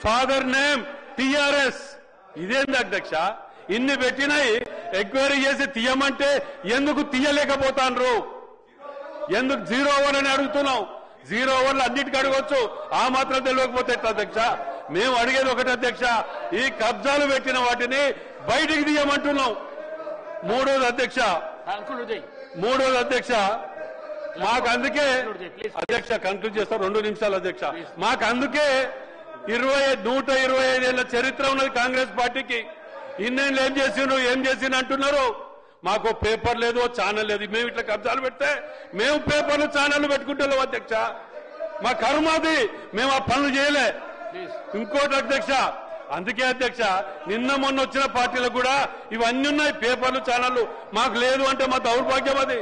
Father name TRS. ఇదేంది అధ్యక్ష, ఇన్ని పెట్టినాయి ఎంక్వైరీ చేసి తీయమంటే ఎందుకు తీయలేకపోతాండ్రు? ఎందుకు 0 ఓవర్ అని అడుగుతున్నాం? 0 ఓవర్లు అన్నిటికీ అడగొచ్చు, ఆ మాత్రం తెలియకపోతే ఎట్లా అధ్యక్ష? మేము అడిగేది ఒకటి అధ్యక్ష, ఈ కబ్జాలు పెట్టిన వాటిని బయటికి తీయమంటున్నాం. మూడోది అధ్యక్ష మాకు అందుకే అధ్యక్ష కంక్లూడ్ చేస్తాం 2 నిమిషాలు అధ్యక్ష. మాకు అందుకే 125 ఏళ్ల చరిత్ర ఉన్నది కాంగ్రెస్ పార్టీకి. ఇన్నేళ్ళు ఏం చేసిండు అంటున్నారు. మాకు పేపర్ లేదు, ఛానల్ లేదు. మేము ఇట్లా కబ్జాలు పెడితే మేము పేపర్లు ఛానళ్లు పెట్టుకుంటున్నాం అధ్యక్ష. మా కర్మాది, మేము ఆ పనులు చేయలే. ఇంకోటి అధ్యక్ష, అందుకే అధ్యక్ష నిన్న మొన్న వచ్చిన పార్టీలకు కూడా ఇవన్నీ ఉన్నాయి, పేపర్లు ఛానళ్లు. మాకు లేదు అంటే మా దౌర్భాగ్యం అది.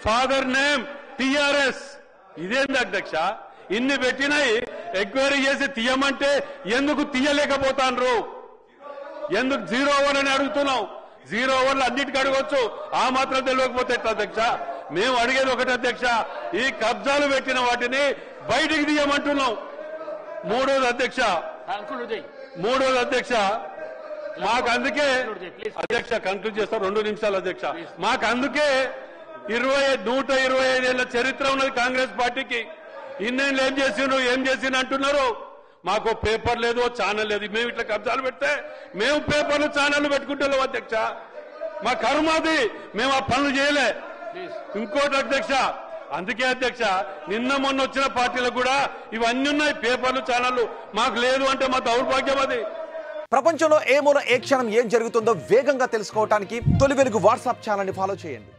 Father name TRS. ఇదేంది అధ్యక్ష, ఇన్ని పెట్టినాయి ఎంక్వైరీ చేసి తీయమంటే ఎందుకు తీయలేకపోతాండ్రు? ఎందుకు 0 ఓవర్ అని అడుగుతున్నాం? 0 ఓవర్లు అన్నిటికీ అడగొచ్చు, ఆ మాత్రం తెలియకపోతే ఎట్లా అధ్యక్ష? మేము అడిగేది ఒకటి అధ్యక్ష, ఈ కబ్జాలు పెట్టిన వాటిని బయటికి తీయమంటున్నాం. మూడోది అధ్యక్ష మాకు అందుకే అధ్యక్ష కంక్లూడ్ చేస్తాం 2 నిమిషాలు అధ్యక్ష. మాకు అందుకే 125 ఏళ్ల చరిత్ర ఉన్నది కాంగ్రెస్ పార్టీకి. ఇన్నేళ్ళు ఏం చేసిండు అంటున్నారు. మాకు పేపర్ లేదు, ఛానల్ లేదు. మేము ఇట్లా కబ్జాలు పెడితే మేము పేపర్లు ఛానళ్లు పెట్టుకుంటున్నాం అధ్యక్ష. మా కర్మాది, మేము ఆ పనులు చేయలే. ఇంకోటి అధ్యక్ష, అందుకే అధ్యక్ష నిన్న మొన్న వచ్చిన పార్టీలకు కూడా ఇవన్నీ ఉన్నాయి, పేపర్లు ఛానళ్లు. మాకు లేదు అంటే మా దౌర్భాగ్యం అది. ప్రపంచంలో ఏ మూల ఏ క్షణం ఏం జరుగుతుందో వేగంగా తెలుసుకోవడానికి తొలి వెలుగు వాట్సాప్ ఛానల్ ని ఫాలో చేయండి.